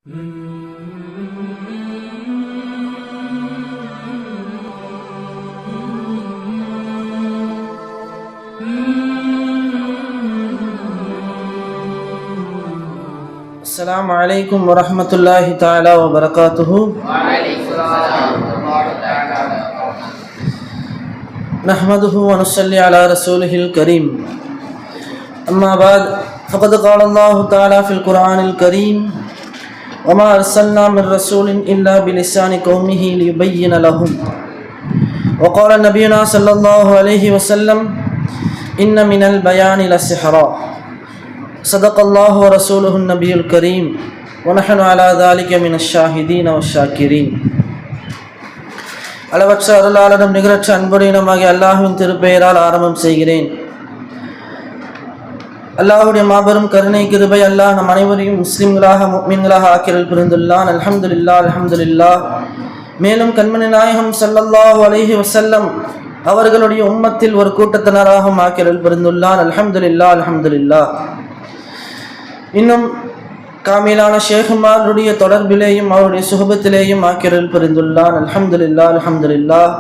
السلام عليكم ورحمة الله تعالى وبركاته. نحمده ونصلي على رسوله الكريم. أما بعد فقد قال الله تعالى في القرآن الكريم: وما أرسلنا من رسول إلا بلسان قومه ليبين لهم. وقال نبينا صلى الله عليه وسلم: إن من البيان لسحرا. صدق الله ورسوله النبي الكريم ونحن على ذلك من الشاهدين والشاكرين. அளவற்ற அருளாளனும் நிகரற்ற அன்புடையனுமாகிய அல்லாஹ்வின் திருப்பெயரால் ஆரம்பம் செய்கிறேன். அல்லாஹ்வுடைய மாபெரும் கருணை கிருபை அல்லாஹ் நம் அனைவரையும் முஸ்லிம்களாக முஃமின்களாக ஆக்கிரல் புரிந்துள்ளான். அல்ஹம்துலில்லாஹ் அல்ஹம்துலில்லாஹ். மேலும் கண்மணி நாயகம் ஸல்லல்லாஹு அலைஹி வஸல்லம் அவர்களுடைய உம்மத்தில் ஒரு கூட்டத்தினராக ஆக்கிரல் புரிந்துள்ளான். அல்ஹம்துலில்லாஹ் அல்ஹம்துலில்லாஹ். இன்னும் காமிலான ஷேகுமாருடைய தொடர்பிலேயும் அவருடைய சுஹபத்திலேயும் ஆக்கிரல் புரிந்துள்ளான். அல்ஹம்துலில்லாஹ் அல்ஹம்துலில்லாஹ்.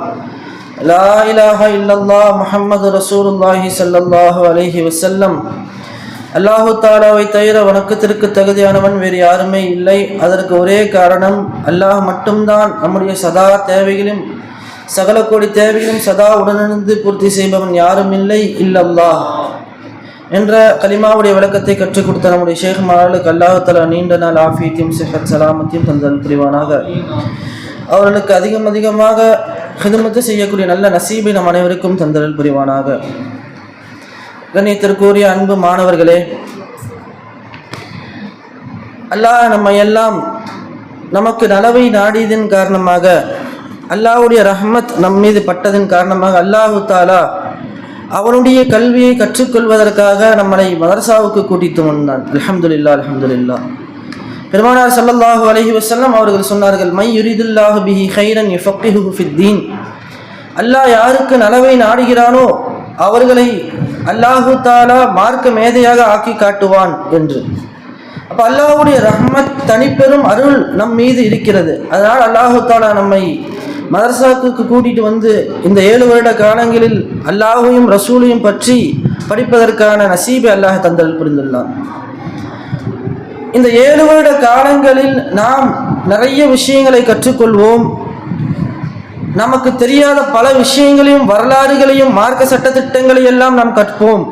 லா இலாஹ இல்லல்லாஹ் முஹம்மது ரசூலுல்லாஹி ஸல்லல்லாஹு அலைஹி வஸல்லம். அல்லாஹு தஆலாவை தவிர வணக்கத்திற்கு தகுதியானவன் வேறு யாருமே இல்லை. அதற்கு ஒரே காரணம், அல்லாஹ் மட்டும்தான் நம்முடைய சதா தேவைகளும் சகல கோடி தேவைகளும் சதா உடனிருந்து பூர்த்தி செய்பவன் யாரும் இல்லை இல்லல்லாஹ் என்ற கலிமாவுடைய விளக்கத்தை கற்றுக் கொடுத்த நம்முடைய ஷேக் மார்களுக்கு அல்லாஹ் தஆலா நீண்ட நாள் ஆஃபியத்தையும் சிஹத் சலாமத்தையும் தந்தல் புரிவானாக. அவர்களுக்கு அதிகமாக ஹிதமத்து செய்யக்கூடிய நல்ல நசீபை நம் அனைவருக்கும் தந்தல் புரிவானாக. கண்ணியத்திற்குரிய அன்பு மாணவர்களே, அல்லாஹ் நம்மை எல்லாம் நமக்கு நலவை நாடியதன் காரணமாக, அல்லாஹ்வுடைய ரஹ்மத் நம் மீது பட்டதன் காரணமாக அல்லாஹு தஆலா அவனுடைய கல்வியை கற்றுக்கொள்வதற்காக நம்மளை மதரசாவுக்கு கூட்டிட்டு வந்தான். அல்ஹம்துலில்லாஹ் அல்ஹம்துலில்லாஹ். பெருமானார் ஸல்லல்லாஹு அலைஹி வஸல்லம் அவர்கள் சொன்னார்கள்: மை யுரிதுல்லாஹு பிஹி கைரன் யுஃபக்கிஹுஹு ஃபித்தீன். அல்லாஹ் யாருக்கு நலவை நாடுகிறானோ அவர்களை அல்லாஹு தஆலா மார்க்க மேதையாக ஆக்கி காட்டுவான் என்று. அப்ப அல்லாஹ்வுடைய ரஹ்மத் தனிப்பெரும் அருள் நம் மீது இருக்கிறது. அதனால் அல்லாஹு தஆலா நம்மை மதரசாவுக்கு கூட்டிட்டு வந்து இந்த 7 வருட காலங்களில் அல்லாஹையும் ரசூலையும் பற்றி படிப்பதற்கான நசீபை அல்லாஹ் தந்தல் புரிந்துள்ளான். இந்த 7 வருட காலங்களில் நாம் நிறைய விஷயங்களை கற்றுக்கொள்வோம். நமக்கு தெரியாத பல விஷயங்களையும் வரலாறுகளையும் மார்க்க சட்டத்திட்டங்களை எல்லாம் நாம் கற்போம்.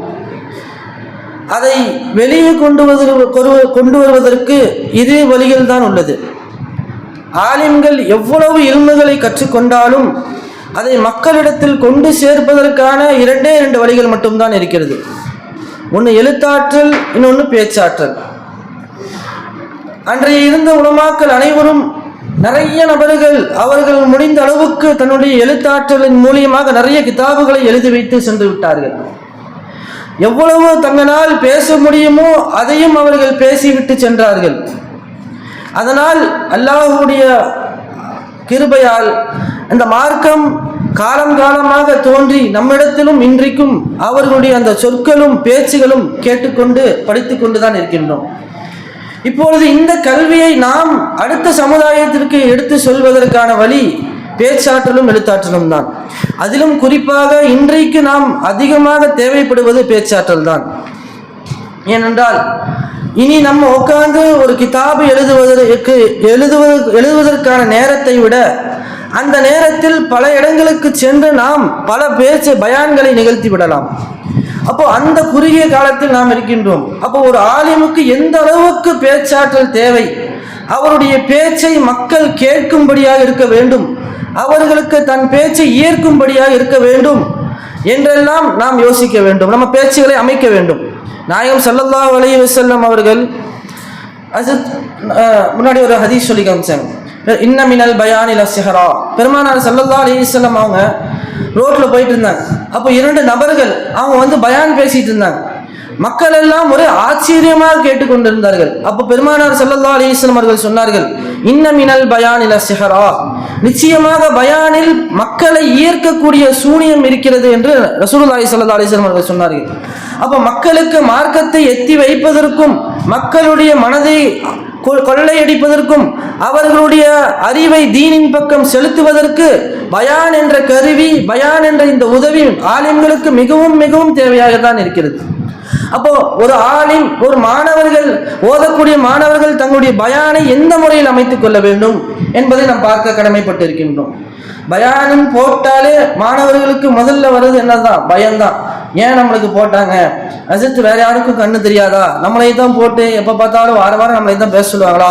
அதை வெளியே கொண்டு வருவதற்கு இதே வழிகள் தான் உள்ளது. ஆலிம்கள் எவ்வளவு இல்முகளை கற்றுக்கொண்டாலும் அதை மக்களிடத்தில் கொண்டு சேர்ப்பதற்கான 2 வழிகள் மட்டும்தான் இருக்கிறது. ஒன்று எழுத்தாற்றல், இன்னொன்று பேச்சாற்றல். அன்றைய இருந்த உலமாக்கள் அனைவரும், நிறைய நபர்கள் அவர்கள் முடிந்த அளவுக்கு தன்னுடைய எழுத்தாற்றலின் மூலியமாக நிறைய கிதாபுகளை எழுதி வைத்து சென்று விட்டார்கள். எவ்வளவு தங்களால் பேச முடியுமோ அதையும் அவர்கள் பேசிவிட்டு சென்றார்கள். அதனால் அல்லாஹ்வுடைய கிருபையால் அந்த மார்க்கம் காலம் காலமாக தோன்றி நம்மிடத்திலும் இன்றைக்கும் அவர்களுடைய அந்த சொற்களும் பேச்சுகளும் கேட்டுக்கொண்டு படித்து கொண்டுதான் இருக்கின்றோம். இப்பொழுது இந்த கல்வியை நாம் அடுத்த சமுதாயத்திற்கு எடுத்து சொல்வதற்கான வழி பேச்சாற்றலும் எழுத்தாற்றலும் தான். அதிலும் குறிப்பாக இன்றைக்கு நாம் அதிகமாக தேவைப்படுவது பேச்சாற்றல் தான். ஏனென்றால் இனி நம்ம உட்கார்ந்து ஒரு கிதாபு எழுதுவதற்கான நேரத்தை விட அந்த நேரத்தில் பல இடங்களுக்கு சென்று நாம் பல பயான்களை நிகழ்த்தி விடலாம். அப்போ அந்த குறுகிய காலத்தில் நாம் இருக்கின்றோம். அப்போ ஒரு ஆலிமுக்கு எந்த அளவுக்கு பேச்சாற்றல் தேவை, அவருடைய பேச்சை மக்கள் கேட்கும்படியாக இருக்க வேண்டும், அவர்களுக்கு தன் பேச்சை ஏற்கும்படியாக இருக்க வேண்டும் என்றெல்லாம் நாம் யோசிக்க வேண்டும். நம்ம பேச்சுகளை அமைக்க வேண்டும். நாயகம் ஸல்லல்லாஹு அலைஹி வஸல்லம் அவர்கள் முன்னாடி ஒரு ஹதீஸ் சொல்லி காமிச்சாங்க. இன்ன மினல் பயானி லஸ்ஸஹரா. பெருமானார் ஸல்லல்லாஹு அலைஹி வஸல்லம் அவங்க ரோட்ல போயிட்டு இருந்தாங்க. அப்போ 2 நபர்கள் அவங்க பயான் பேசிட்டு இருந்தாங்க. மக்கள் எல்லாம் ஒரே ஆச்சரியமாக கேட்டுக்கொண்டிருந்தார்கள். அப்போ பெருமானார் ஸல்லல்லாஹு அலைஹி வஸல்லம் அவர்கள் சொன்னார்கள்: இன்ன மினல் பயானி லஸ்ஸஹரா. நிச்சயமாக பயானில் மக்களை ஈர்க்கக்கூடிய சூனியம் இருக்கிறது என்று ரசூலுல்லாஹி ஸல்லல்லாஹு அலைஹி வஸல்லம் அவர்கள் சொன்னார்கள். அப்போ மக்களுக்கு மார்க்கத்தை எத்தி வைப்பதற்கும் மக்களுடைய மனதை கொள்ளையடிப்பதற்கும் அவர்களுடைய அறிவை தீனின் பக்கம் செலுத்துவதற்கு பயான் என்ற கருவி, பயான் என்ற இந்த உதவி ஆலிம்களுக்கு மிகவும் மிகவும் தேவையாகத்தான் இருக்கிறது. அப்போ ஒரு ஆலிம், ஒரு மாணவர்கள், ஓதக்கூடிய மாணவர்கள் தங்களுடைய பயானை எந்த முறையில் அமைத்துக் கொள்ள வேண்டும் என்பதை நாம் பார்க்க கடமைப்பட்டு இருக்கின்றோம். பயானம் போட்டாலே மாணவர்களுக்கு முதல்ல வருது என்னதான்? பயம்தான். ஏன் நம்மளுக்கு போட்டாங்க? அஜித் வேற யாருக்கும் கண்ணு தெரியாதா? நம்மளை தான் போட்டு எப்போ பார்த்தாலும் வார வாரம் நம்மளை தான் பேச சொல்லுவாங்களா?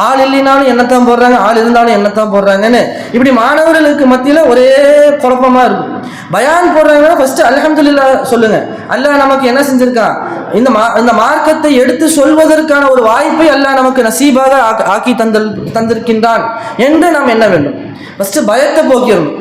ஆள் இல்லைனாலும் என்னத்தான் போடுறாங்க, ஆள் இருந்தாலும் என்னத்தான் போடுறாங்கன்னு இப்படி மாணவர்களுக்கு மத்தியில் ஒரே குழப்பமா இருக்கும். பயான் போடுறாங்கன்னா ஃபர்ஸ்ட் அல்ஹம்துலில்லாஹ் சொல்லுங்க. அல்லாஹ் நமக்கு என்ன செஞ்சிருக்கான்? இந்த மார்க்கத்தை எடுத்து சொல்வதற்கான ஒரு வாய்ப்பை அல்லாஹ் நமக்கு நசீபாக ஆக்கி தந்திருக்கின்றான் என்று நாம் என்ன வேண்டும்? ஃபர்ஸ்ட் பயத்தை போக்கிடணும்.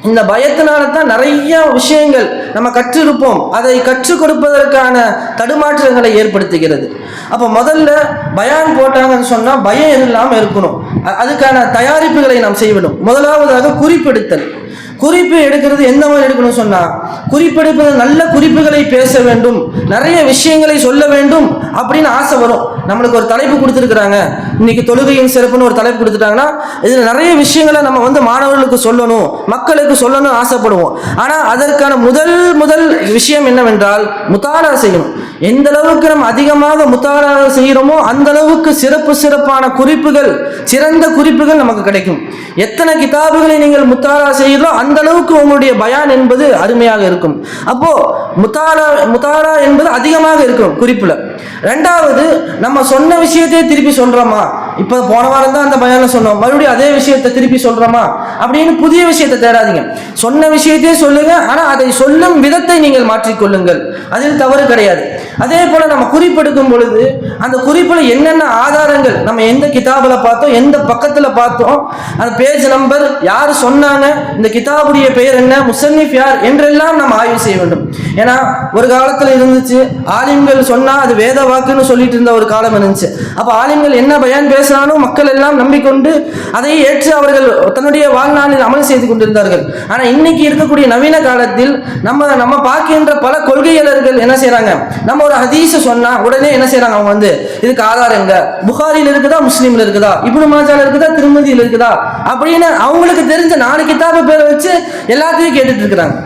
இந்த பயத்தினால தான் நிறைய விஷயங்கள் நம்ம கற்றிருப்போம், அதை கற்றுக் கொடுப்பதற்கான தடுமாற்றங்களை ஏற்படுத்துகிறது. அப்போ முதல்ல பயான் போட்டாங்கன்னு சொன்னால் பயம் இல்லாமல் இருக்கணும். அதுக்கான தயாரிப்புகளை நாம் செய்யணும். முதலாவதாக குறிப்பெடுத்தல். குறிப்பு எடுக்கிறது எந்த மாதிரி எடுக்கணும் சொன்னா, குறிப்பெடுப்பது நல்ல குறிப்புகளை பேச வேண்டும், நிறைய விஷயங்களை சொல்ல வேண்டும் அப்படின்னு ஆசை வரும். நம்மளுக்கு ஒரு தலைப்பு கொடுத்துருக்குறாங்க, இன்னைக்கு தொழுகையின் சிறப்புன்னு ஒரு தலைப்பு கொடுத்துட்டாங்கன்னா இதில் நிறைய விஷயங்களை நம்ம மாணவர்களுக்கு சொல்லணும், மக்களுக்கு சொல்லணும் ஆசைப்படுவோம். ஆனால் அதற்கான முதல் விஷயம் என்னவென்றால் முத்தாலா செய்யணும். எந்த அளவுக்கு நம்ம அதிகமாக முத்தாலா செய்கிறோமோ அந்த அளவுக்கு சிறப்பான குறிப்புகள், சிறந்த குறிப்புகள் நமக்கு கிடைக்கும். எத்தனை கிதாபுகளை நீங்கள் முத்தாலா செய்கிறோ அந்த அளவுக்கு உங்களுடைய பயான் என்பது அருமையாக இருக்கும். அப்போ முத்தாலா என்பது அதிகமாக இருக்கும் குறிப்புல. ரெண்டாவது, நம்ம சொன்ன விஷயத்தையே திருப்பி சொல்றோமா? இப்ப போன வாரம் தான் அந்த பயான்ல சொன்னோம், மறுபடியும் அதே விஷயத்தை திருப்பி சொல்றோமா அப்படின்னு புதிய விஷயத்தை தேடாதீங்க. சொன்ன விஷயத்தையே சொல்லுங்க, ஆனா அதை சொல்லும் விதத்தை நீங்கள் மாற்றிக்கொள்ளுங்கள், அதில் தவறு கிடையாது. அதே போல நம்ம குறிப்பெடுக்கும் பொழுது அந்த குறிப்புல என்னென்ன ஆதாரங்கள், நம்ம எந்த கிதாபுல பார்த்தோம், எந்த பக்கத்துல பார்த்தோம், அந்த பேஜ் நம்பர், யார் சொன்னாங்க, இந்த கிதாபுடைய பெயர் என்ன, முசன்னிஃப் யார் என்றெல்லாம் நம்ம ஆய்வு செய்ய வேண்டும். ஏன்னா ஒரு காலத்துல இருந்துச்சு, ஆலிம்கள் சொன்னா அது வேத வாக்குன்னு சொல்லிட்டு இருந்த ஒரு காலம் இருந்துச்சு. அப்ப ஆலிம்கள் என்ன பயான் பேசினாலும் மக்கள் எல்லாம் நம்பிக்கொண்டு அதை ஏற்று அவர்கள் தன்னுடைய வாழ்நாளில் அமல் செய்து கொண்டிருந்தார்கள். ஆனா இன்னைக்கு இருக்கக்கூடிய நவீன காலத்தில் நம்ம பார்க்கின்ற பல கொள்கையாளர்கள் என்ன செய்யறாங்க, நம்ம ஒரு ஹதீஸ் சொன்னா உடனே என்ன செய்யறாங்க, அவங்க இதுக்கு ஆதாரம் எங்க, புகாரில் இருக்குதா, முஸ்லீம்ல இருக்குதா, இப்னு மாஜால இருக்குதா, திருமதியில் இருக்குதா அப்படின்னு அவங்களுக்கு தெரிஞ்ச 4 கிதாபு பேரை வச்சு எல்லாத்தையும் கேட்டுட்டு இருக்கிறாங்க.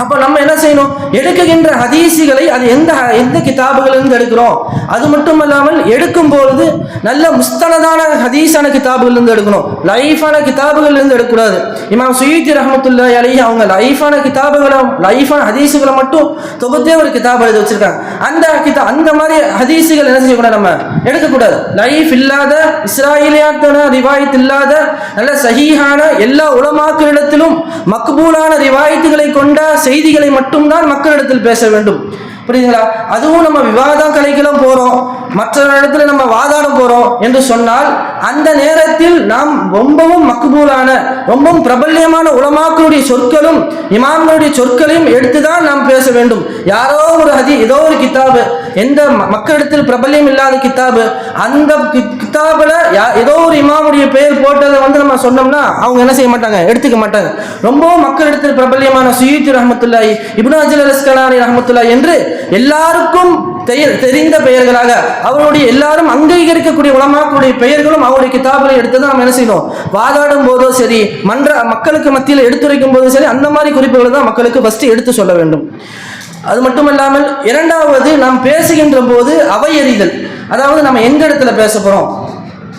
அப்ப நம்ம என்ன செய்யணும், எடுக்குகின்ற ஹதீஸுகளை அது எந்த கிதாபுகள் இருந்து எடுக்கிறோம், அது மட்டும் இல்லாமல் எடுக்கும் பொழுது நல்ல முஸ்தனதான ஹதீஸான கிதாபுகள் இருந்து எடுக்கணும், லைஃபான கிதாபுகள் இருந்து எடுக்கக்கூடாது. இமாம் சுயூத்தி ரஹ்மத்துல்லாஹி அலைஹி அவங்க லைஃபான கிதாபுகளை, லைஃபான ஹதீஸுகளை மட்டும் தொகுத்தே ஒரு கிதாப் எழுதி வச்சிருக்காங்க. அந்த மாதிரி ஹதீஸுகள் என்ன செய்யக்கூடாது, நம்ம எடுக்கக்கூடாது. லைஃப் இல்லாத, இஸ்ராயிலியாத்தான ரிவாயத் இல்லாத, நல்ல சஹீஹான, எல்லா உலமாக்களிடத்திலும் மக்பூலான ரிவாயத்துகளை கொண்ட செய்திகளை மட்டும்தான் மக்களிடத்தில் பேச வேண்டும். புரியுதுங்களா? அதுவும் நம்ம விவாதம் கலைக்கெல்லாம் போறோம், மற்ற இடத்துல நம்ம வாதாடம் போறோம் என்று சொன்னால் அந்த நேரத்தில் நாம் ரொம்பவும் மக்கபூலான, ரொம்பவும் பிரபல்யமான உலமாக்களுடைய சொற்களும் இமாம்களுடைய சொற்களையும் எடுத்துதான் நாம் பேச வேண்டும். யாரோ ஒரு ஏதோ ஒரு கிதாபு, எந்த மக்களிடத்தில் பிரபல்யம் இல்லாத கிதாபு, அந்த கிதாபுல ஏதோ ஒரு இமாமுடைய பெயர் போட்டதை நம்ம சொன்னோம்னா அவங்க என்ன செய்ய மாட்டாங்க, எடுத்துக்க மாட்டாங்க. ரொம்பவும் மக்களிடத்தில் பிரபல்யமான சுயூத்தி ரஹ்மத்துல்லாஹி, இப்னு ஹஜர் அல் அஸ்கலானி ரஹ்மத்துல்லாஹி என்று எல்லாருக்கும் தெரிந்த பெயர்களாக அவருடைய எல்லாரும் அங்கீகரிக்கக்கூடிய உலமாக்களுடைய பெயர்களும் அவருடைய கிதாபுகளை எடுத்து நாம் என்ன செய்யணும், வாதாடும் போதோ சரி, மக்களுக்கு மத்தியில் எடுத்துரைக்கும் போதும் சரி, அந்த மாதிரி குறிப்புகளை தான் மக்களுக்கு ஃபர்ஸ்ட் எடுத்து சொல்ல வேண்டும். அது மட்டுமல்லாமல் இரண்டாவது, நாம் பேசுகின்ற போது அவையறிதல். அதாவது நம்ம எந்த இடத்துல பேச போறோம்.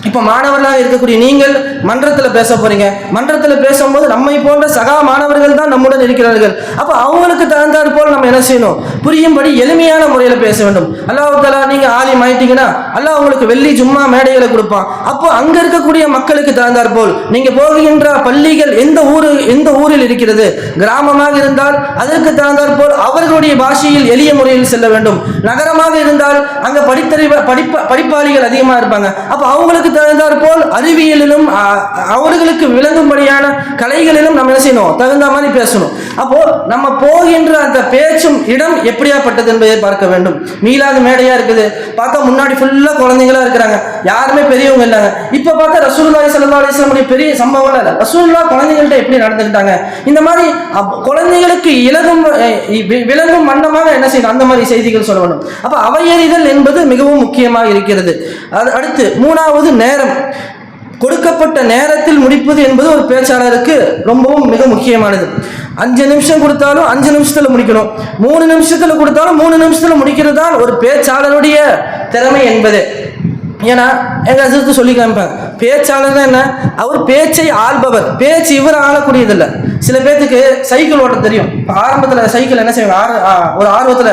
இப்போ மாணவர்களாக இருக்கக்கூடிய நீங்கள் மன்றத்தில் பேச போறீங்க, மன்றத்தில் பேசும்போது நம்மை போன்ற சகா மாணவர்கள் தான் நம்முடன் இருக்கிறார்கள். அப்போ அவங்களுக்கு தகுந்தாற் போல் நம்ம என்ன செய்யணும், புரியும்படி எளிமையான முறையில் பேச வேண்டும். அல்லாஹ் தஆலா நீங்க ஆலிம் ஆயிட்டீங்கன்னா அல்லாஹ் உங்களுக்கு வெள்ளி ஜும்மா மேடைகளை கொடுப்பான். அப்போ அங்க இருக்கக்கூடிய மக்களுக்கு தகுந்தாற் போல் நீங்க போகின்ற பள்ளிகள் எந்த ஊரில் இருக்கிறது, கிராமமாக இருந்தால் அதற்கு தகுந்தாற் போல் அவர்களுடைய பாஷையில் எளிய முறையில் செல்ல வேண்டும். நகரமாக இருந்தால் அங்க படிப்பாளிகள் அதிகமாக இருப்பாங்க, அப்போ அவங்களுக்கு தகுந்தாற் போல் அறிவியலிலும் அவர்களுக்கு விளங்கும்படியான கலைகளிலும் நம்ம என்ன செய்யணும், தகுந்த மாதிரி பேசணும். அப்போ நம்ம போகின்ற அந்த பேச்சும் இடம் எப்படியாப்பட்டது என்பதை பார்க்க வேண்டும். மீளாத மேடையா இருக்குது, பார்த்தா முன்னாடி ஃபுல்லா குழந்தைங்களா இருக்கிறாங்க, யாருமே பெரியவங்க இல்லைங்க. இப்ப பார்த்தா ரசூலுல்லாஹி ஸல்லல்லாஹு அலைஹி வஸல்லம் பெரிய சம்பவம் இல்லை. ரசூலுல்லாஹ் குழந்தைகள்கிட்ட எப்படி நடந்துக்கிட்டாங்க, இந்த மாதிரி குழந்தைகளுக்கு விளங்கும் வண்ணமாக என்ன செய்யணும், அந்த மாதிரி செய்திகள் சொல்லணும். அப்ப அவையறிதல் என்பது மிகவும் முக்கியமாக இருக்கிறது. அடுத்து மூணாவது நேரம். கொடுக்கப்பட்ட நேரத்தில் முடிப்பது என்பது ஒரு பேச்சாளருக்கு ரொம்பவும் மிக முக்கியமானது. 5 நிமிஷம் கொடுத்தாலும் 5 நிமிஷத்துல முடிக்கணும், 3 நிமிஷத்துல கொடுத்தாலும் 3 நிமிஷத்துல முடிக்கிறது தான் ஒரு பேச்சாளருடைய திறமை என்பது. ஏன்னா எங்க அஜித்து சொல்லி காமிப்பாங்க, பேச்சாளர் என்ன, அவர் பேச்சை ஆள்பவர். பேச்சு இவர் ஆளக்கூடியதில்லை. சில பேர்த்துக்கு சைக்கிள் ஓட்ட தெரியும், ஆரம்பத்துல சைக்கிள் என்ன செய்வாங்க, ஒரு ஆர்வத்துல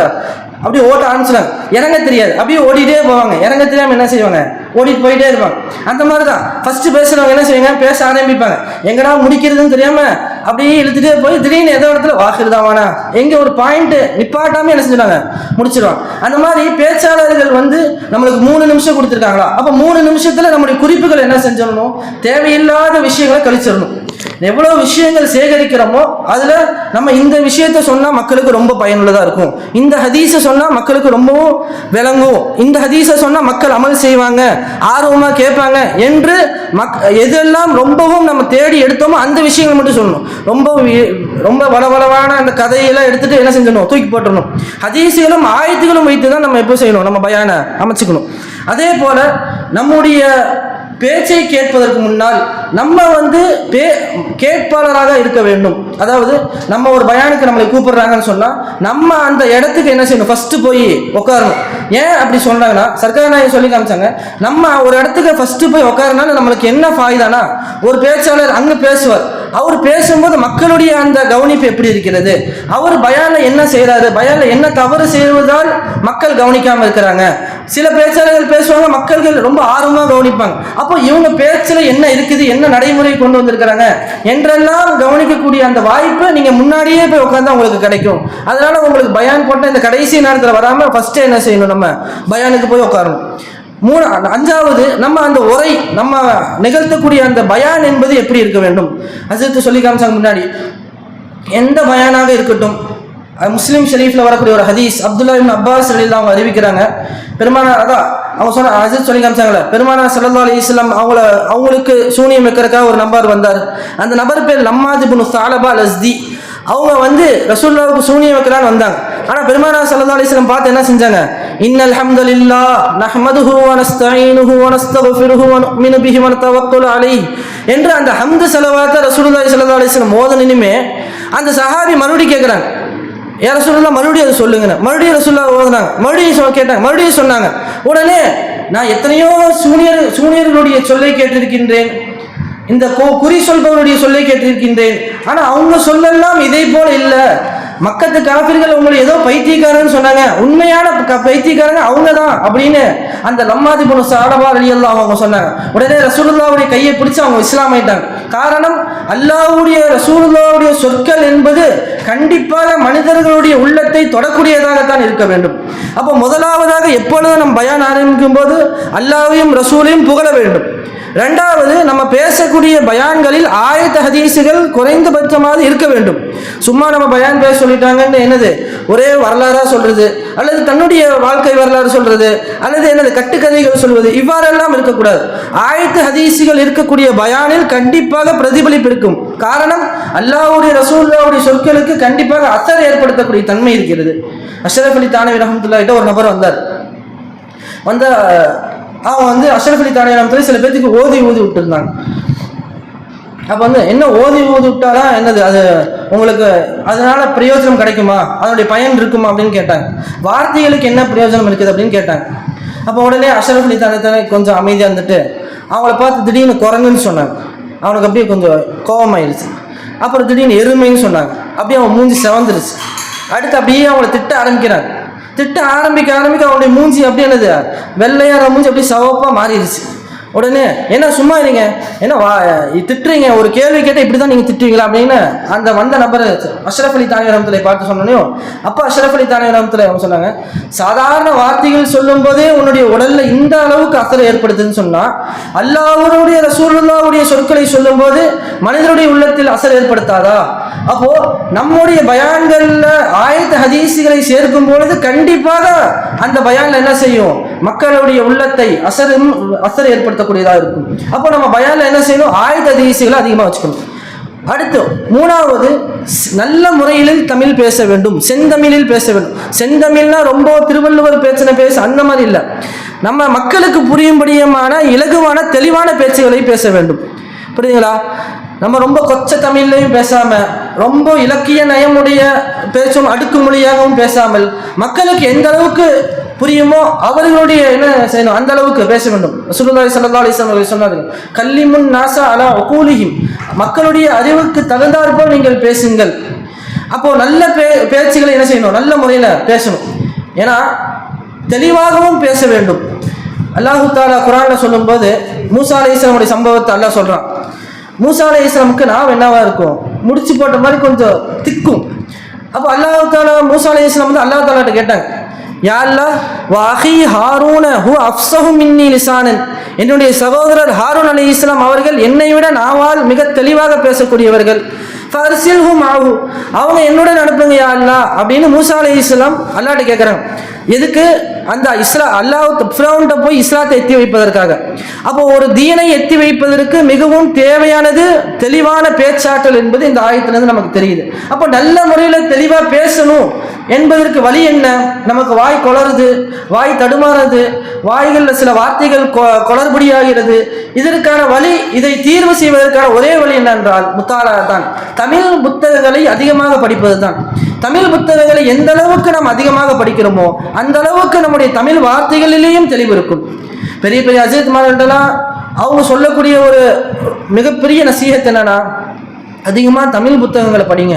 அப்படியே ஓட்ட ஆரம்பிச்சுட்டாங்க, இறங்க தெரியாது, அப்படியே ஓடிட்டே போவாங்க, இறங்க தெரியாம என்ன செய்வாங்க, ஓடிட்டு போயிட்டே இருப்பாங்க. அந்த மாதிரி தான் ஃபர்ஸ்ட் பேசுறவங்க என்ன செய்வாங்க, பேச ஆரம்பிப்பாங்க, எங்கடா முடிக்கிறதுன்னு தெரியாம அப்படியே இழுத்துட்டே போய் திடீர்னு ஏதோ இடத்துல வாக்குறதாவானா எங்க ஒரு பாயிண்ட் நிப்பாட்டாம என்ன செஞ்சுட்டாங்க, முடிச்சிருவாங்க. அந்த மாதிரி பேச்சாளர்கள் நம்மளுக்கு 3 நிமிஷம் கொடுத்துருக்காங்களா, அப்ப 3 நிமிஷத்துல நம்முடைய குறிப்புகள் என்ன செஞ்சிடணும், தேவையில்லாத விஷயங்களை கழிச்சிடணும். எவ்வளவு விஷயங்கள் சேகரிக்கிறோமோ அதுல நம்ம இந்த விஷயத்த சொன்னா மக்களுக்கு ரொம்ப பயனுள்ளதா இருக்கும், இந்த ஹதீஸை சொன்னா மக்களுக்கு ரொம்பவும் விளங்கும், இந்த ஹதீஸை சொன்னா மக்கள் அமல் செய்வாங்க, ஆர்வமா கேட்பாங்க என்று எதெல்லாம் ரொம்பவும் நம்ம தேடி எடுத்தோமோ அந்த விஷயங்கள் மட்டும் சொல்லணும். ரொம்ப வளவளவான அந்த கதையெல்லாம் எடுத்துட்டு என்ன செஞ்சணும், தூக்கி போட்டுடணும். ஹதீஸுகளும் ஆயத்துகளும் வைத்து தான் நம்ம எப்போ செய்யணும், நம்ம பயானை அமைச்சுக்கணும். அதே போல நம்முடைய பேச்சை கேட்பதற்கு முன்னால் நம்ம கேட்பாளராக இருக்க வேண்டும். அதாவது நம்ம ஒரு பயானுக்கு நம்மளை கூப்பிடுறாங்கன்னு சொன்னா நம்ம அந்த இடத்துக்கு என்ன செய்யணும், ஃபர்ஸ்ட் போய் உட்காரணும். ஏன் அப்படி சொல்றாங்கன்னா, சர்க்கார் நாயகம் சொல்லி காமிச்சாங்க, நம்ம ஒரு இடத்துக்கு ஃபர்ஸ்ட் போய் உட்காரனால நம்மளுக்கு என்ன ஃபாய்தானா, ஒரு பேச்சாளர் அங்க பேசுவார், அவர் பேசும்போது மக்களுடைய அந்த கவனிப்பு எப்படி இருக்கிறது, அவர் பயான்ல என்ன செய்யறாரு, பயான்ல என்ன தவறு செய்வதால் மக்கள் கவனிக்காம இருக்கிறாங்க. சில பேச்சாளர்கள் பேசுவாங்க, மக்கள்கள் ரொம்ப ஆர்வமா கவனிப்பாங்க, அப்போ இவங்க பேச்சுல என்ன இருக்குது, என்ன நடைமுறை கொண்டு வந்திருக்கிறாங்க என்றெல்லாம் கவனிக்கக்கூடிய அந்த வாய்ப்பு நீங்க முன்னாடியே போய் உட்கார்ந்தா உங்களுக்கு கிடைக்கும். அதனால உங்களுக்கு பயான் போட்ட இந்த கடைசி நேரத்தில் வராம ஃபர்ஸ்ட் என்ன செய்யணும், நம்ம பயானுக்கு போய் உட்காரணும். அஞ்சாவது, நம்ம அந்த உரை நம்ம நிகழ்த்தக்கூடிய அந்த பயான் என்பது எப்படி இருக்க வேண்டும். ஹஜ்ரத் சொல்லி காமிச்சாங்க முன்னாடி, எந்த பயானாக இருக்கட்டும், முஸ்லிம் ஷரீஃப்ல வரக்கூடிய ஒரு ஹதீஸ், அப்துல்லா இப்னு அப்பாஸ் ரலியல்லாஹு அவங்க அறிவிக்கிறாங்க, பெருமானார் அதான் அவங்க சொன்ன ஹஜ்ரத் சொல்லி காமிச்சாங்களே, பெருமானார் ஸல்லல்லாஹு அலைஹி வஸல்லம் அவங்களுக்கு சூனியம் வைக்கிறதுக்காக ஒரு நபர் வந்தார். அந்த நபர் பேர் லம்மாத் இப்னு ஸஅலபா அல்-அஸ்தி. அவங்க ரசூலுல்லாஹ்வுக்கு சூனியம் வைக்கலான்னு வந்தாங்க. ஆனா பெருமானார் ஸல்லல்லாஹு அலைஹி வஸல்லம் பார்த்து என்ன செஞ்சாங்க, இன்னல் ஹம்தலில்லாஹ் நஹ்மதுஹு வ நஸ்தஈனுஹு வ நஸ்தக்ஃபிருஹு வ நுமினு பிஹி வ நதவக்கலு அலைஹி என்ற அந்த ஹம்து ஸலவாத்தை ரசூலுல்லாஹி ஸல்லல்லாஹு அலைஹி வஸல்லம் ஓதுனனுமே அந்த சஹாபி மறுபடியும் கேட்குறாங்க, யா ரசூலுல்லாஹ் மறுபடியும் அதை சொல்லுங்க. மறுபடியும் ரசூலுல்லாஹ் ஓதுனாங்க, மறுபடியும் கேட்டாங்க, மறுபடியும் சொன்னாங்க. உடனே நான் எத்தனையோ சூனியர்களுடைய சொல்லை கேட்டிருக்கின்றேன், இந்த குறி சொல்பவருடைய சொல்லை கேட்டிருக்கின்றேன், ஆனா அவங்க சொல்லலாம் இதே போல இல்லை. மக்கத்து காபிர்கள் உங்களை ஏதோ பைத்தியக்காரன்னு சொன்னாங்க, உண்மையான பைத்தியக்காரங்க அவங்க தான் அப்படின்னு அந்த லம்மாத் இப்னு ஸஅலபா ரலியல்லாஹு அவங்க சொன்னாங்க. உடனே ரசூலுல்லாஹ்வுடைய கையை பிடிச்சு அவங்க இஸ்லாம் ஆயிட்டாங்க. காரணம், அல்லாஹ்வுடைய ரசூலுல்லாஹ்வுடைய சொற்கள் என்பது கண்டிப்பாக மனிதர்களுடைய உள்ளத்தை தொடக்கூடியதாகத்தான் இருக்க வேண்டும். அப்போ முதலாவதாக எப்பொழுது நம் பயான் ஆரம்பிக்கும் போது அல்லாஹ்வையும் ரசூலையும் புகழ வேண்டும். ரெண்டாவது, நம்ம பேசக்கூடிய பயான்களில் ஆயத்த ஹதீஸுகள் குறைந்தபட்சமாக இருக்க வேண்டும். சும்மா நம்ம பயான் பேச சொல்லிட்டாங்கன்னு என்னது ஒரே வரலாறா சொல்றது, அல்லது தன்னுடைய வாழ்க்கை வரலாறு சொல்றது, அல்லது என்னது கட்டுக்கதைகள் சொல்வது, இவ்வாறெல்லாம் இருக்கக்கூடாது. ஆயத்த ஹதீஸுகள் இருக்கக்கூடிய பயானில் கண்டிப்பாக பிரதிபலிப்பு இருக்கும். காரணம், அல்லாஹ்வுடைய ரசூலுல்லாஹ்வுடைய சொற்களுக்கு கண்டிப்பாக அசர் ஏற்படுத்தக்கூடிய தன்மை இருக்கிறது. அஷ்ரஃப் அலி தானவி ரஹ்மத்துல்லாஹி கிட்ட ஒரு நபர் வந்தா அவன் அஷ்ரஃப் அலி தானவி ரஹ்மத்துல்லாஹி சில பேருக்கு ஓதி விட்டுருந்தாங்க. அப்போ என்ன ஓதி விட்டாதான் என்னது அது உங்களுக்கு அதனால பிரயோஜனம் கிடைக்குமா, அதனுடைய பயன் இருக்குமா அப்படின்னு கேட்டாங்க. வார்த்தைகளுக்கு என்ன பிரயோஜனம் இருக்குது அப்படின்னு கேட்டாங்க. அப்போ உடனே அஷ்ரஃப் அலி தானவி கொஞ்சம் அமைதியாக இருந்துட்டு அவங்கள பார்த்து திடீர்னு குரங்குன்னு சொன்னாங்க. அவனுக்கு அப்படியே கொஞ்சம் கோபமாயிருச்சு. அப்புறம் திடீர்னு எருமைன்னு சொன்னாங்க. அப்படியே அவன் மூஞ்சி செவந்துருச்சு. அடுத்து அப்படியே அவங்கள திட்ட ஆரம்பிக்கிறாங்க. திட்ட ஆரம்பிக்க அவனுடைய மூஞ்சி அப்படியே என்னது வெள்ளையார மூஞ்சி அப்படியே சவப்பாக மாறிடுச்சு. உடனே என்ன சும்மா இருங்க, என்ன திட்டுறீங்க, ஒரு கேள்வி கேட்டால் இப்படி தான் நீங்கள் திட்டுவீங்களா அப்படின்னு அந்த வந்த நபர் அஷ்ரஃப் அலி தானி ரஹ்மத்துல்லாஹி பார்த்து சொன்னோம். அப்போ அஷ்ரஃப் அலி தானி ரஹ்மத்துல்லாஹி அவங்க சொன்னாங்க, சாதாரண வார்த்தைகள் சொல்லும் போதே உன்னுடைய உடல்ல இந்த அளவுக்கு அசரை ஏற்படுத்துதுன்னு சொன்னால், அல்லாஹ்வுடைய ரசூலுல்லாஹ்வுடைய சொற்களை சொல்லும் போது மனிதனுடைய உள்ளத்தில் அசர் ஏற்படுத்தாதா? அப்போ நம்முடைய பயான்கள்ல ஆயத்த ஹதீஸுகளை சேர்க்கும் பொழுது கண்டிப்பாக அந்த பயான்ல என்ன செய்யும், மக்களுடைய உள்ளத்தை அசர் ஏற்படுத்தக்கூடியதாக இருக்கும். அப்போ நம்ம பயான்ல என்ன செய்யணும், ஆயத்த ஹதீஸுகளை அதிகமாக வச்சுக்கணும். அடுத்து மூணாவது, நல்ல முறையில் தமிழ் பேச வேண்டும், செந்தமிழில் பேச வேண்டும். செந்தமிழ்னா ரொம்ப திருவள்ளுவர் பேச்சின பேச அந்த மாதிரி இல்லை, நம்ம மக்களுக்கு புரியும்படியமான இலகுவான தெளிவான பேச்சுகளை பேச வேண்டும். புரியுதுங்களா? நம்ம ரொம்ப கொச்ச தமிழ்லையும் பேசாம, ரொம்ப இலக்கிய நயமுடைய பேச்சும் அடுக்கு மொழியாகவும் பேசாமல், மக்களுக்கு எந்த அளவுக்கு புரியுமோ அவர்களுடைய என்ன செய்யணும் அந்த அளவுக்கு பேச வேண்டும். ரசூலுல்லாஹி ஸல்லல்லாஹு அலைஹி வஸல்லம் சொன்னார்கள், கல்லிமுன் நாஸா அலா உகூலிஹிம், மக்களுடைய அறிவுக்கு தகுந்தாற்போல் நீங்கள் பேசுங்கள். அப்போ நல்ல பேச்சுகளை என்ன செய்யணும், நல்ல முறையில் பேசணும். ஏன்னா தெளிவாகவும் பேச வேண்டும். அல்லாஹு தஆலா குர்ஆன்ல சொல்லும்போது மூசா அலைஹிஸ்ஸலாமுடைய சம்பவத்தை அல்லாஹ் சொல்றான். மூசா அலைஹிஸ்ஸலாமுக்கு நாவ் என்னவா இருக்கும், முடிச்சு போட்ட மாதிரி கொஞ்சம் திக்கும். அப்போ அல்லாஹு தஆலா மூசா அலைஹிஸ்ஸலாம் வந்து அல்லாஹ் தஆலாட்ட கேட்டாங்க, யா அல்லாஹ் வஅஹி ஹாரூன ஹுவ அஃப்ஸஹு மின்னி லிசானன், என்னுடைய சகோதரர் ஹாரூன் அலைஹிஸ்ஸலாம் அவர்கள் என்னை விட நாவால் மிக தெளிவாக பேசக்கூடியவர்கள், ஃபர்சில்ஹு மஅஹு, அவங்க என்னுடன் அனுப்புங்க யா அல்லாஹ் அப்படின்னு மூசா அலைஹிஸ்ஸலாம் அல்லாஹ்ட்ட கேட்குறாங்க. எதுக்கு? அந்த அல்லாஹ் ஃபிரௌன்ட்ட போய் இஸ்லாத்தை எத்தி வைப்பதற்காக. அப்போ ஒரு தீனை எத்தி வைப்பதற்கு மிகவும் தேவையானது தெளிவான பேச்சாற்றல் என்பது இந்த ஆயத்திலிருந்து நமக்கு தெரியுது. அப்போ நல்ல முறையில் தெளிவாக பேசணும் என்பதற்கு வழி என்ன? நமக்கு வாய் கொளறுது, வாய் தடுமாறுது, வாய்களில் சில வார்த்தைகள் குளறுபடியாகிறது. இதற்கான வழி, இதை தீர்வு செய்வதற்கான ஒரே வழி என்னென்றால் முத்தாலா தான். தமிழ் புத்தகங்களை அதிகமாக படிப்பது தான். தமிழ் புத்தகங்களை எந்த அளவுக்கு நாம் அதிகமாக படிக்கிறோமோ அந்த அளவுக்கு நம்முடைய தமிழ் வார்த்தைகளிலேயும் தெளிவு இருக்கும். பெரிய பெரிய அஜித் மார்கள்ட்டெல்லாம் அவங்க சொல்லக்கூடிய ஒரு மிகப்பெரிய நசீஹத் என்னன்னா, அதிகமாக தமிழ் புத்தகங்களை படிங்க.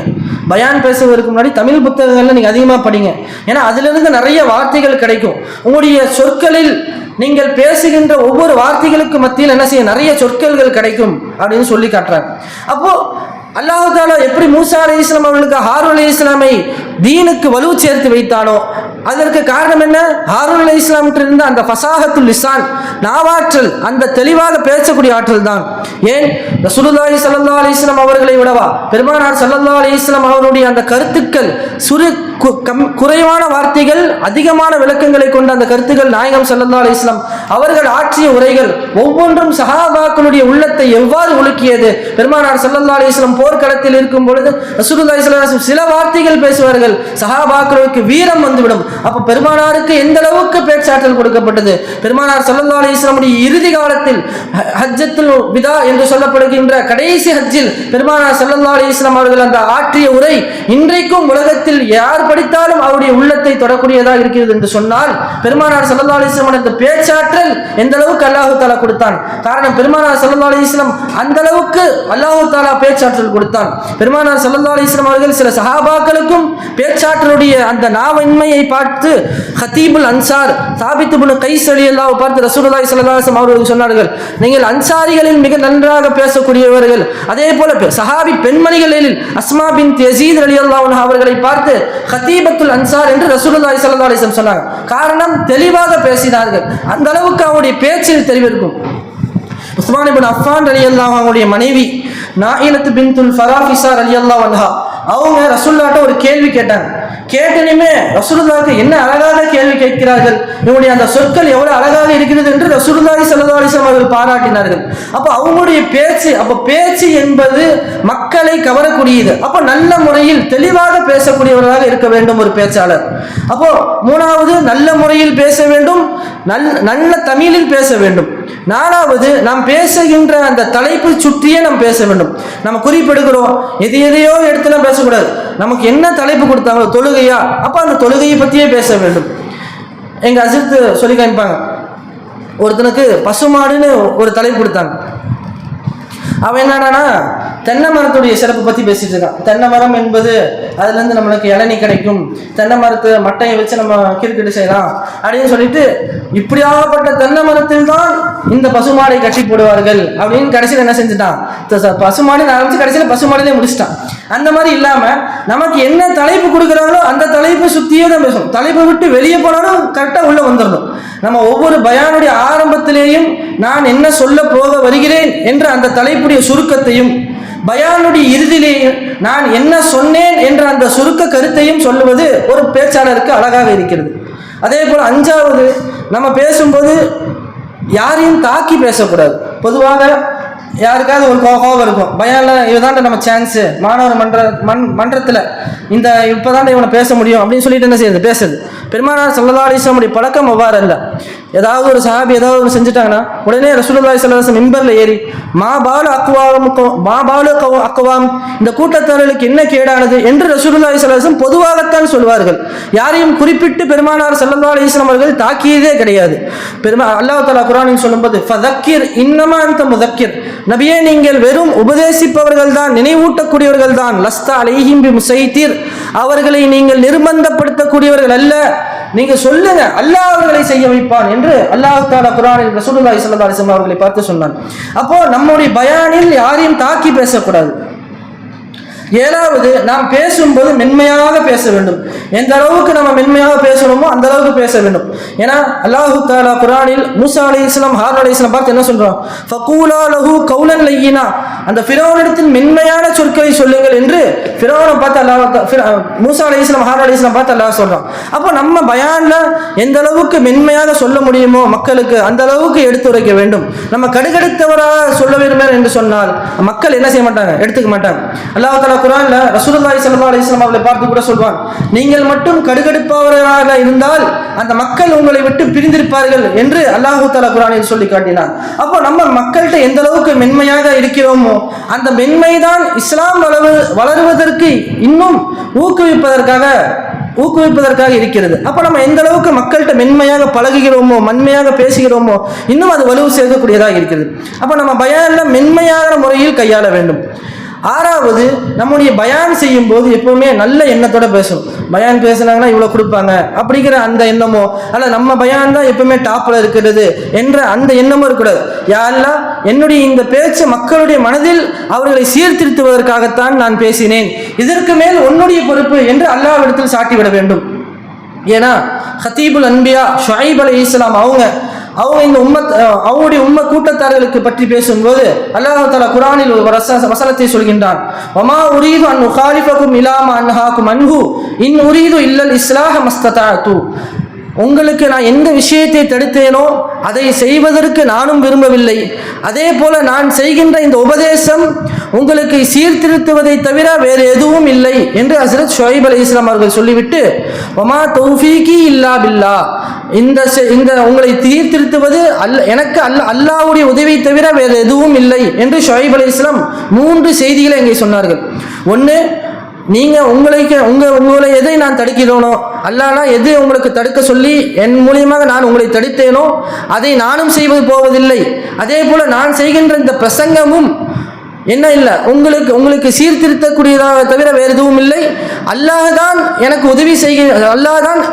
பயான் பேசுவதற்கு முன்னாடி தமிழ் புத்தகங்களை நீங்கள் அதிகமாக படிங்க. ஏன்னா அதிலிருந்து நிறைய வார்த்தைகள் கிடைக்கும். உங்களுடைய சொற்களில் நீங்கள் பேசுகின்ற ஒவ்வொரு வார்த்தைகளுக்கு மத்தியில் என்ன செய்ய, நிறைய சொற்கள்கள் கிடைக்கும் அப்படின்னு சொல்லி காட்டுறாங்க. அப்போ அல்லாஹ் தஆலா எப்படி மூசா அலைஹிஸ்ஸலாம் அவர்களுக்கு ஹாரூன் அலைஹிஸ்ஸலாமை தீனுக்கு வலு சேர்த்து வைத்தானோ அதற்கு காரணம் என்ன? ஹாரூன் அலைஹிஸ்ஸலாம்கிட்ட இருந்த அந்த ஃபஸாஹத்துல் லிசான், நாவாற்றல், அந்த தெளிவாக பேசக்கூடிய ஆற்றல் தான். ஏன் ரசூலுல்லாஹி ஸல்லல்லாஹு அலைஹி வஸல்லம் அவர்களை விடவா பெருமானார் ஸல்லல்லாஹு அலைஹி வஸல்லம் அவருடைய அந்த கருத்துக்கள் குறைவான வார்த்தைகள், அதிகமான விளக்கங்களை கொண்ட அந்த கருத்துக்கள் நாயகம் ஸல்லல்லாஹு அலைஹி வஸல்லம் அவர்கள் ஆற்றிய உரைகள் ஒவ்வொன்றும் சஹாபாக்களுடைய உள்ளத்தை எவ்வாறு உலுக்கியது. பெருமானார் ஸல்லல்லாஹு அலைஹி வஸல்லம் போர்க்களத்தில் இருக்கும் பொழுது ரசூலுல்லாஹி ஸல்லல்லாஹு அலைஹி வஸல்லம் சில வார்த்தைகள் பேசுவார்கள், சஹாபாக்களுக்கு வீரம் வந்துவிடும். அப்போ பெருமானாருக்கு எந்த அளவுக்கு பேச்சாற்றல் கொடுக்கப்பட்டது. பெருமானார் ஸல்லல்லாஹு அலைஹி வஸல்லம் இறுதி காலத்தில் ஹஜ்ஜத்துல் விதா என்று சொல்லப்படுகின்ற கடைசி ஹஜ்ஜில் பெருமானார் ஸல்லல்லாஹு அலைஹி வஸல்லம் அவர்கள் அந்த ஆற்றிய உரை இன்றைக்கும் உலகத்தில் யார் படித்தாலும் அவருடைய உள்ளத்தை தொடக்கூடியதாக இருக்கிறது என்று சொன்னால், பெருமானார் ஸல்லல்லாஹு அலைஹி வஸல்லம் அந்த பேச்சாற்றல் எந்த அளவுக்கு அல்லாஹ் தஆலா கொடுத்தான். காரணம், பெருமானார் ஸல்லல்லாஹு அலைஹி வஸல்லம் அந்த அளவுக்கு அல்லாஹ் தஆலா பேச்சாற்றல் கொடுத்தான். பெருமானார் ஸல்லல்லாஹு அலைஹி வஸல்லம் அவர்கள் சில சஹாபாக்களுக்கும் பேச்சாற்றலுடைய அந்த நாவன்மையை பார்த்து ஹதீபுல் அன்சார் சாபித் இப்னு கைஸ் ரலியல்லாஹு பார்த்து ரசூலுல்லாஹி ஸல்லல்லாஹு அலைஹி வஸல்லம் அவர்கள் சொன்னார்கள், நீங்கள் அன்சாரிகளில் மிக நன்றாக பேசக்கூடியவர்கள். அதே போல சஹாபி பெண்மணிகளில் அஸ்மா பின்த் யஸீத் ரலியல்லாஹு அன்ஹா அவர்களை பார்த்து ஹதீபத்துல் அன்சார் என்று ரசூலுல்லாஹி ஸல்லல்லாஹு அலைஹி வஸல்லம் சொன்னாங்க. காரணம், தெளிவாக பேசினார்கள். அந்த அளவுக்கு அவருடைய பேச்சில் தெளிவு இருக்கும். உஸ்மான் இப்னு அஃபான் ரலியல்லாஹு அன்ஹுடைய மனைவி நாயிலத் பின்துல் ஃபராஃபிஸா ரலியல்லாஹு அன்ஹா அவங்க ரசூலுல்லாஹ்ட்ட ஒரு கேள்வி கேட்டாங்க. கேட்டனுமே ரசூலுல்லாஹ்க்கு என்ன அழகாக கேள்வி கேட்கிறார்கள், இவனுடைய அந்த சொற்கள் எவ்வளவு அழகாக இருக்கிறது என்று ரசூலுல்லாஹி ஸல்லல்லாஹு அலைஹி வஸல்லம் அவர்கள் பாராட்டினார்கள். அப்போ அவங்களுடைய பேச்சு, அப்போ பேச்சு என்பது மக்களை கவரக்கூடியது. அப்போ நல்ல முறையில் தெளிவாக பேசக்கூடியவர்களாக இருக்க வேண்டும் ஒரு பேச்சாளர். அப்போ மூணாவது, நல்ல முறையில் பேச வேண்டும், நல்ல தமிழில் பேச வேண்டும். நாலாவது, நாம் பேசுகின்ற அந்த தலைப்பை சுற்றியே நாம் பேச வேண்டும். நம்ம குறிப்பெடுக்கிறோம், எதையோ எடுத்து நாம் பேசக்கூடாது. நமக்கு என்ன தலைப்பு கொடுத்தாங்களோ, தொழுகையா, அப்போ அந்த தொழுகையை பற்றியே பேச வேண்டும். எங்கள் அஜித் சொல்லி காமிப்பாங்க, ஒருத்தனுக்கு பசுமாடுன்னு ஒரு தலைப்பு கொடுத்தாங்க. அவன் என்னன்னா தென்னை மரத்துடைய சிறப்பை பற்றி பேசிட்டு இருக்கான். தென்னை மரம் என்பது அதுலேருந்து நம்மளுக்கு இளநீ கிடைக்கும், தென்னை மரத்து மட்டையை வச்சு நம்ம கிரிக்கெட்டு செய்யலாம் அப்படின்னு சொல்லிட்டு, இப்படியாகப்பட்ட தென்னை மரத்தில் தான் இந்த பசுமாடை கட்டி போடுவார்கள் அப்படின்னு கடைசியில் என்ன செஞ்சுட்டான், பசுமாடின்னு ஆரம்பிச்சு கடைசியில் பசுமாடிலே முடிச்சிட்டான். அந்த மாதிரி இல்லாமல் நமக்கு என்ன தலைப்பு கொடுக்குறாங்களோ அந்த தலைப்பை சுற்றியே தான் பேசணும். தலைப்பை விட்டு வெளியே போனாலும் கரெக்டாக உள்ளே வந்துடணும். நம்ம ஒவ்வொரு பயானுடைய ஆரம்பத்திலேயும் நான் என்ன சொல்ல போக வருகிறேன் என்ற அந்த தலைப்புடைய சுருக்கத்தையும், பயானுடைய இறுதியிலேயும் நான் என்ன சொன்னேன் என்ற அந்த சுருக்க கருத்தையும் சொல்லுவது ஒரு பேச்சாளருக்கு அழகாக இருக்கிறது. அதே போல் அஞ்சாவது, நம்ம பேசும்போது யாரையும் தாக்கி பேசக்கூடாது. பொதுவாக யாருக்காவது ஒரு கோபம் இருக்கும், பயானில் இதுதான்ட நம்ம சான்ஸு, மாணவர் மன்றத்தில் இந்த இப்போதாண்ட இவனை பேச முடியும் அப்படின்னு சொல்லிட்டு என்ன செய்யுது, பேசுது. பெருமானார் ஸல்லல்லாஹு அலைஹி வஸல்லம் பழக்கம் அவ்வாறு அல்ல. ஏதாவது ஒரு சஹாபி ஏதாவது ஒன்று செஞ்சுட்டாங்கன்னா உடனே ரசூலுல்லாஹி ஸல்லல்லாஹு அலைஹி வஸல்லம் மிம்பரில் ஏறி மாபாலு அக்வாம், இந்த கூட்டத்தார்களுக்கு என்ன கேடானது என்று ரசூலுல்லாஹி ஸல்லல்லாஹு அலைஹி வஸல்லம் பொதுவாகத்தான் சொல்வார்கள். யாரையும் குறிப்பிட்டு பெருமானார் ஸல்லல்லாஹு அலைஹி வஸல்லம் அவர்கள் தாக்கியதே கிடையாது. அல்லாஹ் தஆலா குர்ஆனில் சொல்லும்போது ஃபதக்கிர் இன்னமா அன்த முதக்கிர், நபியே நீங்கள் வெறும் உபதேசிப்பவர்கள் தான், நினைவூட்டக்கூடியவர்கள் தான். லஸ்தா அலைஹிம் பிமுஸைத்திர், அவர்களை நீங்கள் நிர்பந்தப்படுத்தக்கூடியவர்கள் அல்ல, நீங்க சொல்லுங்க அல்லாஹ் அவர்களை செய்ய வைப்பான் என்று அல்லாஹ் தஆலா குர்ஆனில் ரசூலுல்லாஹி ஸல்லல்லாஹு அலைஹி வஸல்லம் அவர்களை பார்த்து சொன்னான். அப்போ நம்முடைய பயானில் யாரையும் தாக்கி பேசக்கூடாது. ஏழாவது, நாம் பேசும்போது மென்மையாக பேச வேண்டும். எந்த அளவுக்கு நம்ம மென்மையாக பேசணுமோ அந்த அளவுக்கு பேச வேண்டும். ஏன்னா அல்லாஹு தஆலா குர்ஆனில் மூசா அலைஹிஸ்ஸலாம் ஹாரூன் அலைஹிஸ்ஸலாம் பார்த்து என்ன சொல்றான், ஃபகூலா லஹு கௌலன் லய்யினா, அந்த ஃபிரௌனிடத்தில் மென்மையான சொற்களை சொல்லுங்கள் என்று ஃபிரௌனை பார்த்து அல்லாஹ் மூசா அலைஹிஸ்ஸலாம் ஹாரூன் அலைஹிஸ்ஸலாம் பார்த்து அல்லாஹ் சொல்றான். அப்போ நம்ம பயான்ல எந்த அளவுக்கு மென்மையாக சொல்ல முடியுமோ மக்களுக்கு அந்த அளவுக்கு எடுத்துரைக்க வேண்டும். நம்ம கடுகடுத்தவராக சொல்ல விரும்புகிறேன் என்று சொன்னால் மக்கள் என்ன செய்ய மாட்டாங்க, எடுத்துக்க மாட்டாங்க. அல்லாஹ் தஆலா குர்ஆன்ல ரசூலுல்லாஹி ஸல்லல்லாஹு அலைஹி வஸல்லம் அவர்களை பார்த்து கூட சொல்வான், நீங்கள் மட்டும் கடுகடுப்பவராக இருந்தால் அந்த மக்கள் உங்களை விட்டு பிரிந்திருப்பார்கள் என்று அல்லாஹ் தஆலா குர்ஆனில் சொல்லி காட்டினான். அப்போ நம்ம மக்கள்கிட்ட எந்த அளவுக்கு மென்மையாக இருக்கிறோமோ அந்த மென்மைதான் இஸ்லாம் வளருவதற்கு இன்னும் ஊக்குவிப்பதற்காக இருக்கிறது. அப்போ நம்ம எந்த அளவுக்கு மக்கள்கிட்ட மென்மையாக பழகுகிறோமோ, மென்மையாக பேசுகிறோமோ, இன்னும் அது வலுவு சேர்க்கக்கூடியதாக இருக்கிறது. அப்போ நம்ம பயான்ல மென்மையான முறையில் கையாள வேண்டும். ஆறாவது, நம்முடைய பயான் செய்யும் போது எப்பவுமே நல்ல எண்ணத்தோட பேசணும். பயான் பேசினாங்கன்னா இவ்வளோ கொடுப்பாங்க அப்படிங்கிற அந்த எண்ணமோ, அல்ல நம்ம பயான் தான் எப்பவுமே டாப்ல இருக்கிறது என்ற அந்த எண்ணமும் இருக்கக்கூடாது. யாரெல்லாம் என்னுடைய இந்த பேச்சு மக்களுடைய மனதில் அவர்களை சீர்திருத்துவதற்காகத்தான் நான் பேசினேன், இதற்கு மேல் உன்னுடைய பொறுப்பு என்று அல்லாஹ்விடத்தில் சாட்டிவிட வேண்டும். ஏன்னா ஹதீபுல் அன்பியா ஷுஐப் அலைஹிஸ்ஸலாம் அவங்க இந்த அவங்களுடைய கூட்டத்தார்களுக்கு பற்றி பேசும்போது அல்லாஹ் தஆலா குர்ஆனில் ஒரு வசனத்தை சொல்கின்றான், வமா உரீது அன் உகாலிஃபகும் இலா மா அன்ஹாகும் அன்ஹு இன் உரீது இல்லல் இஸ்லாஹ மஸ்ததஅது, உங்களுக்கு நான் எந்த விஷயத்தை தடுத்தேனோ அதை செய்வதற்கு நானும் விரும்பவில்லை, அதே போல நான் செய்கின்ற இந்த உபதேசம் உங்களுக்கு சீர்திருத்துவதை தவிர வேறு எதுவும் இல்லை என்று ஹஸ்ரத் ஷுஐப் அலைஹிஸ்ஸலாம் அவர்கள் சொல்லிவிட்டு, வமா தௌஃபீகி இல்லா பில்லாஹ், இந்த உங்களை சீர்திருத்துவது எனக்கு அல்லாஹ்வுடைய உதவியை தவிர வேறு எதுவும் இல்லை என்று ஷுஐப் அலைஹிஸ்ஸலாம் 3 செய்திகளை இங்கே சொன்னார்கள். ஒன்று, நீங்கள் உங்களை எதை நான் தடுக்கிறேனோ, அல்லாஹ்னா எது உங்களுக்கு தடுக்க சொல்லி என் மூலியமாக நான் உங்களை தடுத்தேனோ அதை நானும் செய்வது போவதில்லை, அதே போல நான் செய்கின்ற இந்த பிரசங்கமும் என்ன இல்லை உங்களுக்கு சீர்திருத்தக்கூடியதாக தவிர வேறு எதுவும் இல்லை, அல்லாஹ் தான் எனக்கு உதவி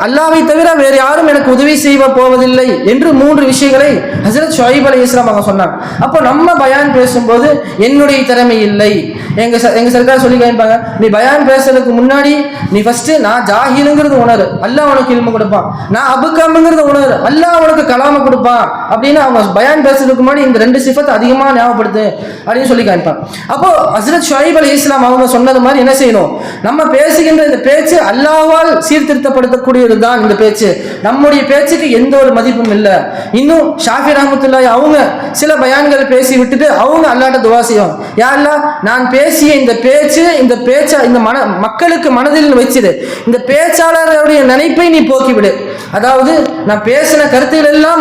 அல்லாஹ்வை தவிர வேறு யாரும் எனக்கு உதவி செய்ய போவதில்லை என்று 3 விஷயங்களை ஹஸ்ரத் ஷுஐப் அலைஹிஸ்ஸலாம் அவங்க சொன்னாங்க. அப்போ நம்ம பயான் பேசும்போது என்னுடைய திறமை இல்லை, எங்க சர்க்கார் சொல்லி கேட்பாங்க, நீ பயான் பேசுறதுக்கு முன்னாடி நீ ஃபர்ஸ்ட் நான் ஜாஹிலுங்கிறது உணரு, அல்லாஹ் உனக்கு இல்மு கொடுப்பான், நான் அபுகாமுங்கிறது உணரு, அல்லாஹ் உனக்கு கலாம கொடுப்பான் அப்படின்னு அவங்க பயான் பேசுறதுக்கு முன்னாடி இந்த 2 சிஃபத் அதிகமாக ஞாபகப்படுத்து அப்படின்னு சொல்லி காமிப்பாங்க. அப்போ ஹஸ்ரத் ஷுஐப் அலைஹிஸ்ஸலாம் அவங்க சொன்னது மாதிரி என்ன செய்யணும், நம்ம பேசுகின்ற இந்த பேச்சு அல்லாஹ்வால் சீர்திருத்தப்படுத்தக்கூடியது தான் இந்த பேச்சு, நம்முடைய பேச்சுக்கு எந்த ஒரு மதிப்பும் இல்லை. இன்னும் ஷாஃபி ரஹ்மத்துல்லாஹி அவங்க சில பயான்கள் பேசி விட்டுட்டு அவங்க அல்லாஹ்ட்ட துஆ செய்வாங்க, யா அல்லாஹ் நான் பேசிய இந்த பேச்சை இந்த மக்களுக்கு மனதில் வச்சிரு, இந்த பேச்சாளருடைய நினைப்பை நீ போக்கிவிடு, அதாவது நான் பேசின கருத்துக்கள் எல்லாம்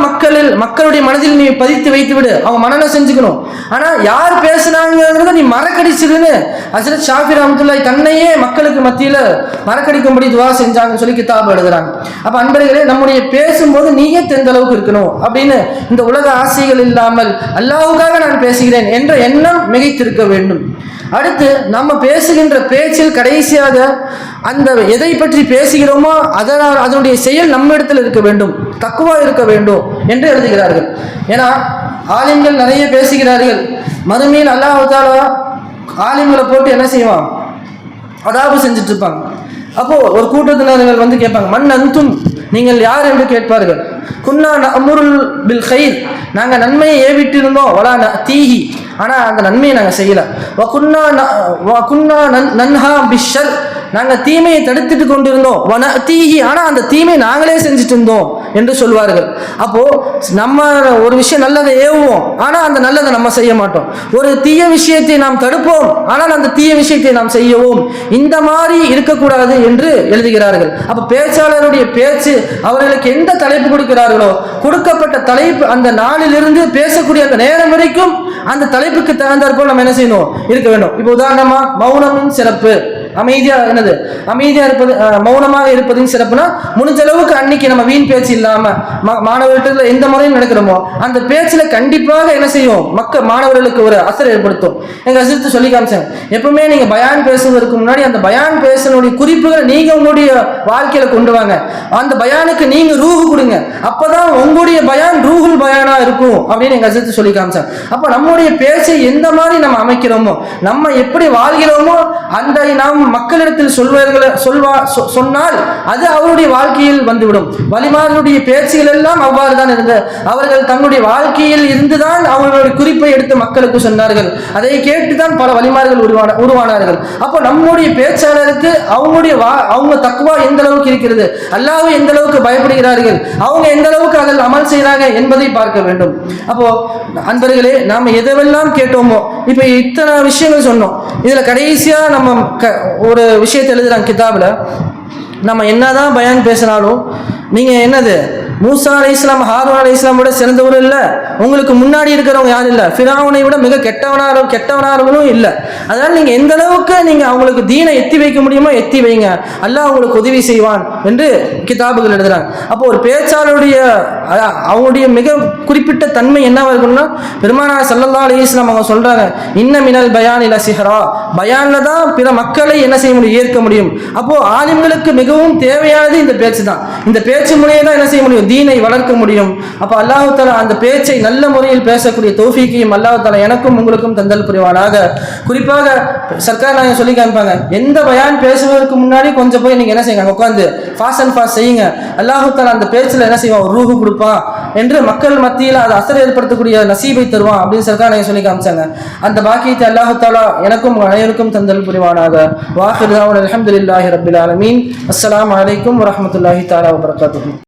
மக்களுடைய மனதில் நீ பதித்து வைத்து விடு, அவங்க மனநம் செஞ்சுக்கணும். ஆனா யார் பேசினாங்கிறத நீ மறக்கடிச்சிருன்னு ஹஸ்ரத் ஷாஃபி ரஹ்மத்துல்லாஹி தன்னையே மக்களுக்கு மத்தியில் மறக்கடிக்கும்படி துவா செஞ்சாங்கன்னு சொல்லி கிதாப் எழுதுறாங்க. அப்ப அன்பர்களே, நம்முடைய பேசும்போது நீயே எந்த அளவுக்கு இருக்கணும் அப்படின்னு, இந்த உலக ஆசைகள் இல்லாமல் அல்லாஹ்வுக்காக நான் பேசுகிறேன் என்ற எண்ணம் மிகைத்திருக்க இருக்க வேண்டும். அடுத்து நம்ம பேசுகின்ற பேச்சில் கடைசியாக அந்த எதை பற்றி பேசுகிறோமோ அதனுடைய செயல் நம்ம இடத்தில் இருக்க வேண்டும், தக்குவா இருக்க வேண்டும் என்று எழுதுகிறார்கள். ஏன்னா ஆலிம்கள் நிறைய பேசுகிறார்கள், மறுமையில் அல்லாஹ் தஆலா ஆலிம்களை போட்டு என்ன செய்வான், அதாபு செஞ்சுட்டு இருப்பாங்க. அப்போ ஒரு கூட்டத்தினர்கள் வந்து கேட்பாங்க, மன் அன்தும், நீங்கள் யார் என்று கேட்பார்கள். குன்னா நஅமுருல் பில் கைர், நாங்கள் நன்மையை ஏவிட்டு இருந்தோம், வலா நஅதீஹி, ஆனால் அந்த நன்மையை நாங்கள் செய்யலை. வகுன்னா நன்ஹா பிஷ்ஷர், நாங்கள் தீமையை தடுத்துட்டு கொண்டிருந்தோம், வனஅதீஹி, ஆனால் அந்த தீமையை நாங்களே செஞ்சுட்டு இருந்தோம் என்று சொல்வார்கள். அப்போ நம்ம ஒரு விஷயம் நல்லதை ஏவுவோம், ஆனால் அந்த நல்லதை நம்ம செய்ய மாட்டோம். ஒரு தீய விஷயத்தை நாம் தடுப்போம், ஆனால் அந்த தீய விஷயத்தை நாம் செய்யவும். இந்த மாதிரி இருக்கக்கூடாது என்று எழுதுகிறார்கள். அப்போ பேச்சாளருடைய பேச்சு, அவர்களுக்கு எந்த தலைப்பு கொடுக்கிறார்களோ கொடுக்கப்பட்ட தலைப்பு அந்த நாளிலிருந்து பேசக்கூடிய அந்த நேரம் வரைக்கும் அந்த தலைப்புக்கு தகுந்தாற்போல் நம்ம என்ன செய்யணும், இருக்க வேண்டும். இப்போ உதாரணமா மௌனமின் சிறப்பு, அமைதியா என்னது அமைதியா இருப்பது, மௌனமாக இருப்பதின் சிறப்புனா முடிஞ்ச அளவுக்கு அன்னைக்கு நம்ம வீண் பேச்சு இல்லாம மாணவர்கிட்ட எந்த முறையும் நடக்கிறோமோ அந்த பேச்சுல கண்டிப்பாக என்ன செய்யும், மாணவர்களுக்கு ஒரு அசர் ஏற்படுத்தும். எங்க அசத்து சொல்லி காமிச்சாங்க, எப்பவுமே நீங்க பயான் பேசுவதற்கு முன்னாடி அந்த பயான் பேசனுடைய குறிப்புகளை நீங்க உங்களுடைய வாழ்க்கையில கொண்டு வாங்க. அந்த பயானுக்கு நீங்க ரூஹு கொடுங்க, அப்பதான் உங்களுடைய பயான் ரூஹுல் பயானா இருக்கும் அப்படின்னு எங்க அசத்து சொல்லி காமிச்சாங்க. அப்ப நம்முடைய பேச்சை எந்த மாதிரி நம்ம அமைக்கிறோமோ, நம்ம எப்படி வாழ்கிறோமோ அந்த நாம் மக்களிடத்தில் சொன்னால் அது அவருடைய வாழ்க்கையில் வந்துவிடும். வலிமார்களுடைய பேச்சுகள் எல்லாம் அவ்வாறு தான் இருந்தது. அவர்கள் தன்னுடைய வாழ்க்கையில் இருந்துதான் அவர்களுடைய குறிப்பை எடுத்து மக்களுக்கு சொன்னார்கள். அதை கேட்டுதான் பல வலிமார்கள் உருவானார்கள். அப்போ நம்முடைய பேச்சாளருக்கு அவங்க தக்குவா எந்த அளவுக்கு இருக்கிறது, அல்லாஹ்வை எந்த அளவுக்கு பயப்படுகிறார்கள், அவங்க எந்த அளவுக்கு அதில் அமல் செய்கிறாங்க என்பதை பார்க்க வேண்டும். அப்போ அன்பர்களே, நாம எதெல்லாம் கேட்டோமோ, இப்ப இத்தனை விஷயங்கள் சொன்னோம். இதுல கடைசியா நம்ம ஒரு விஷயத்தை எழுதுறாங்க கிதாபில், நம்ம என்னதான் பயான் பேசினாலும் நீங்க என்னது மூசா அலைஹிஸ்ஸலாம் ஹாரூன் அலைஹிஸ்ஸலாம் விட சிறந்தவர் இல்லை, உங்களுக்கு முன்னாடி இருக்கிறவங்க யாரும் இல்லை, ஃபிரௌனை விட மிக கெட்டவனாகவும் இல்லை. அதனால நீங்க எந்த அளவுக்கு நீங்க அவங்களுக்கு தீனை எத்தி வைக்க முடியுமோ எத்தி வைங்க, அல்லாஹ் உங்களுக்கு உதவி செய்வான் என்று கிதாபுகள் எழுதுறாங்க. அப்போ ஒரு பேச்சாளருடைய அவங்களுடைய மிக குறிப்பிட்ட தன்மை என்னவா இருக்கணும்னா, பெருமானார் ஸல்லல்லாஹு அலைஹி வஸல்லம் அவங்க சொல்றாங்க, இன்ன மினல் பயானி லசிஹ்ரா, பயான்ல தான் பிற மக்களை என்ன செய்ய முடியும், ஏற்க முடியும். அப்போ ஆலிம்களுக்கு மிகவும் தேவையானது இந்த பேச்சு தான். இந்த பேச்சு முறையை தான் என்ன செய்ய முடியும், தீனை வளர்க்க முடியும். அப்ப அல்லாஹ் தஆலா அந்த பேச்சை நல்ல முறையில் பேசக்கூடிய தௌஃபீக்கையும் அல்லாஹ் தஆலா எனக்கும் உங்களுக்கும் தந்தல் புரிவானாக. குறிப்பாக சர்க்கார் நாயகம் சொல்லி காமிப்பாங்க, எந்த பயான் பேசுவதற்கு முன்னாடி கொஞ்சம் போய் நீங்க என்ன செய்யுங்க, உட்காந்து ஃபாஸ்ட் அண்ட் ஃபாஸ்ட் செய்யுங்க, அல்லாஹ் தஆலா அந்த பேச்சுல என்ன செய்வான், ஒரு ரூஹு கொடுப்பான் என்று மக்கள் மத்தியில் அது அசர் ஏற்படுத்தக்கூடிய நசீபை தருவான் அப்படின்னு சர்க்கார் நாயகம் சொல்லி காமிச்சாங்க. அந்த பாக்கியத்தை அல்லாஹ் தஆலா எனக்கும் அனைவருக்கும் தந்தல் புரிவானாக. வாஹிரு தஅவானா அல்ஹம்துலில்லாஹி ரப்பில் ஆலமீன். அஸ்ஸலாமு அலைக்கும் வரஹ்மத்துல்லாஹி தஆலா வபரகாத்துஹு.